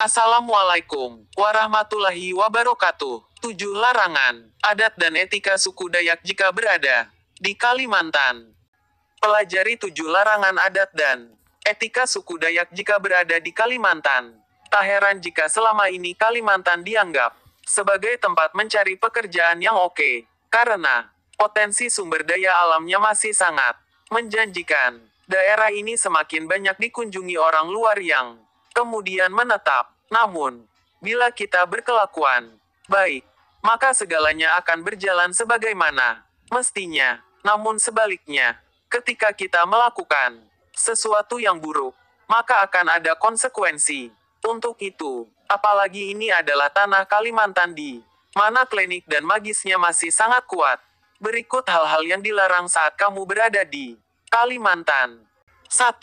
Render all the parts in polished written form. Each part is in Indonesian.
Assalamualaikum warahmatullahi wabarakatuh. 7 larangan, adat dan etika suku Dayak jika berada di Kalimantan. Pelajari 7 larangan adat dan etika suku Dayak jika berada di Kalimantan. Tak heran jika selama ini Kalimantan dianggap sebagai tempat mencari pekerjaan yang oke, karena potensi sumber daya alamnya masih sangat menjanjikan. Daerah ini semakin banyak dikunjungi orang luar yang kemudian menetap. Namun, bila kita berkelakuan baik, maka segalanya akan berjalan sebagaimana mestinya. Namun sebaliknya, ketika kita melakukan sesuatu yang buruk, maka akan ada konsekuensi. Untuk itu, apalagi ini adalah tanah Kalimantan di mana klinik dan magisnya masih sangat kuat. Berikut hal-hal yang dilarang saat kamu berada di Kalimantan. 1.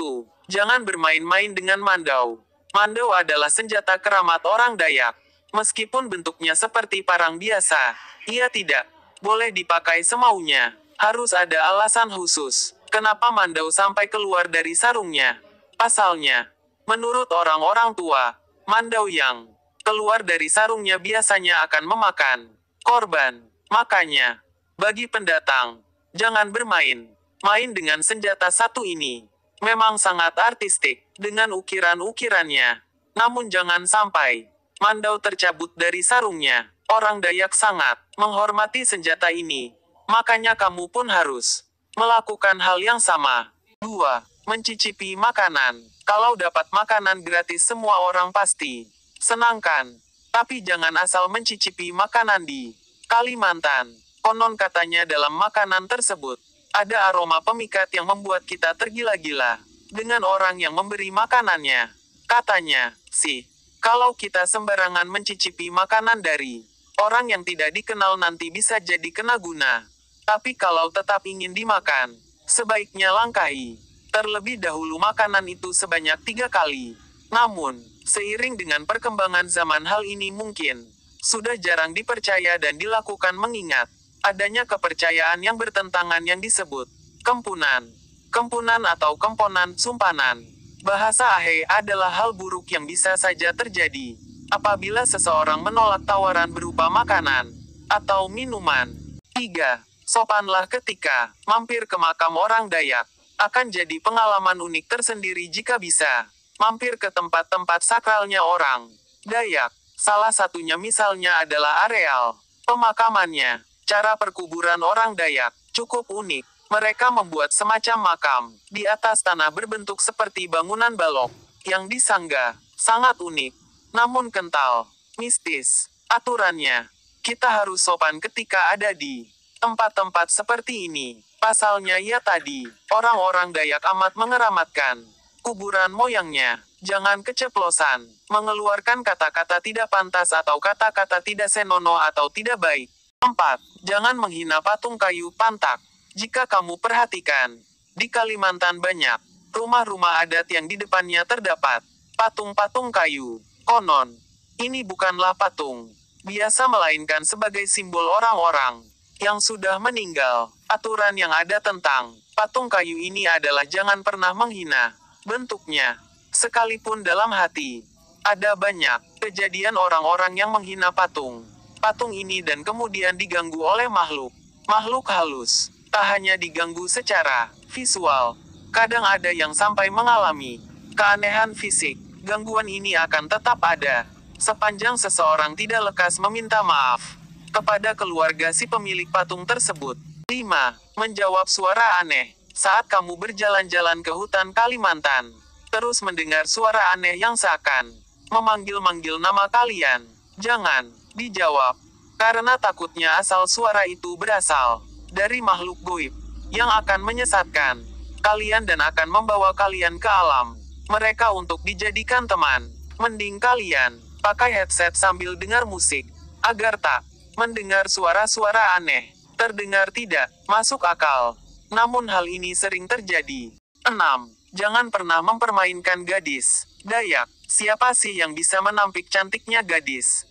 Jangan bermain-main dengan mandau. Mandau adalah senjata keramat orang Dayak. Meskipun bentuknya seperti parang biasa, ia tidak boleh dipakai semaunya. Harus ada alasan khusus kenapa mandau sampai keluar dari sarungnya. Pasalnya, menurut orang-orang tua, mandau yang keluar dari sarungnya biasanya akan memakan korban. Makanya, bagi pendatang, jangan bermain-main dengan senjata satu ini. Memang sangat artistik dengan ukiran-ukirannya. Namun jangan sampai mandau tercabut dari sarungnya. Orang Dayak sangat menghormati senjata ini. Makanya kamu pun harus melakukan hal yang sama. 2. Mencicipi makanan. Kalau dapat makanan gratis semua orang pasti senangkan. Tapi jangan asal mencicipi makanan di Kalimantan. Konon katanya dalam makanan tersebut ada aroma pemikat yang membuat kita tergila-gila dengan orang yang memberi makanannya. Katanya sih, kalau kita sembarangan mencicipi makanan dari orang yang tidak dikenal nanti bisa jadi kena guna. Tapi kalau tetap ingin dimakan, sebaiknya langkahi terlebih dahulu makanan itu sebanyak 3 kali. Namun, seiring dengan perkembangan zaman hal ini mungkin sudah jarang dipercaya dan dilakukan mengingat adanya kepercayaan yang bertentangan yang disebut kempunan. Kempunan atau kemponan sumpanan. Bahasa Ahe adalah hal buruk yang bisa saja terjadi apabila seseorang menolak tawaran berupa makanan atau minuman. 3. Sopanlah ketika mampir ke makam orang Dayak. Akan jadi pengalaman unik tersendiri jika bisa mampir ke tempat-tempat sakralnya orang Dayak. Salah satunya misalnya adalah areal pemakamannya. Cara perkuburan orang Dayak cukup unik. Mereka membuat semacam makam di atas tanah berbentuk seperti bangunan balok yang disanggah. Sangat unik, namun kental, mistis. Aturannya, kita harus sopan ketika ada di tempat-tempat seperti ini. Pasalnya ya tadi, orang-orang Dayak amat mengeramatkan kuburan moyangnya. Jangan keceplosan mengeluarkan kata-kata tidak pantas atau kata-kata tidak senonoh atau tidak baik. 4. Jangan menghina patung kayu pantak. Jika kamu perhatikan, di Kalimantan banyak rumah-rumah adat yang di depannya terdapat patung-patung kayu. Konon, ini bukanlah patung biasa melainkan sebagai simbol orang-orang yang sudah meninggal. Aturan yang ada tentang patung kayu ini adalah jangan pernah menghina bentuknya. Sekalipun dalam hati, ada banyak kejadian orang-orang yang menghina patung ini dan kemudian diganggu oleh makhluk halus. Tak hanya diganggu secara visual, kadang ada yang sampai mengalami keanehan fisik. Gangguan ini akan tetap ada sepanjang seseorang tidak lekas meminta maaf kepada keluarga si pemilik patung tersebut. 5. Menjawab suara aneh. Saat kamu berjalan-jalan ke hutan Kalimantan, terus mendengar suara aneh yang seakan memanggil-manggil nama kalian, jangan dijawab, karena takutnya asal suara itu berasal dari makhluk goib yang akan menyesatkan kalian dan akan membawa kalian ke alam mereka untuk dijadikan teman. Mending kalian pakai headset sambil dengar musik agar tak mendengar suara-suara aneh. Terdengar tidak masuk akal, namun hal ini sering terjadi. 6. Jangan pernah mempermainkan gadis Dayak. Siapa sih yang bisa menampik cantiknya gadis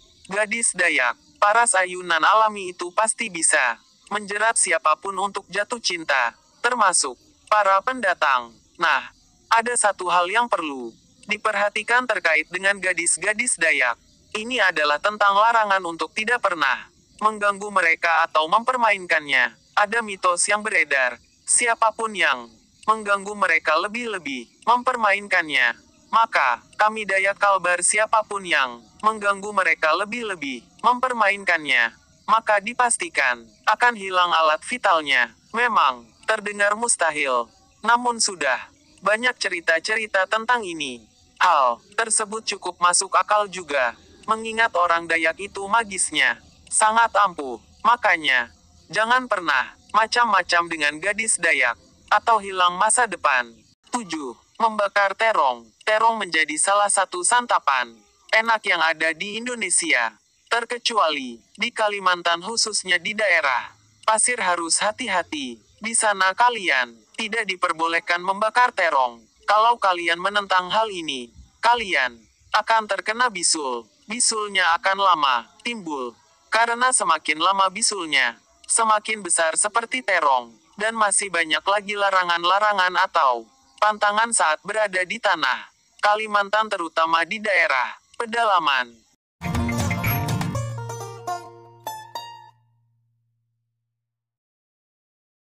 Dayak? Paras ayunan alami itu pasti bisa menjerat siapapun untuk jatuh cinta, termasuk para pendatang. Nah, ada satu hal yang perlu Diperhatikan terkait dengan gadis-gadis Dayak. Ini adalah tentang larangan untuk tidak pernah mengganggu mereka atau mempermainkannya. Ada mitos yang beredar, siapapun yang mengganggu mereka lebih-lebih mempermainkannya, maka kami Dayak Kalbar siapapun yang mengganggu mereka lebih-lebih mempermainkannya, maka dipastikan akan hilang alat vitalnya. Memang terdengar mustahil, namun sudah banyak cerita-cerita tentang ini. Hal tersebut cukup masuk akal juga, mengingat orang Dayak itu magisnya sangat ampuh. Makanya, jangan pernah macam-macam dengan gadis Dayak, atau hilang masa depan. 7. Membakar terong. Terong menjadi salah satu santapan enak yang ada di Indonesia. Terkecuali di Kalimantan, khususnya di daerah pasir, harus hati-hati. Di sana kalian tidak diperbolehkan membakar terong. Kalau kalian menentang hal ini, kalian akan terkena bisul. Bisulnya akan lama timbul, karena semakin lama bisulnya, semakin besar seperti terong. Dan masih banyak lagi larangan-larangan atau pantangan saat berada di tanah Kalimantan, terutama di daerah pedalaman.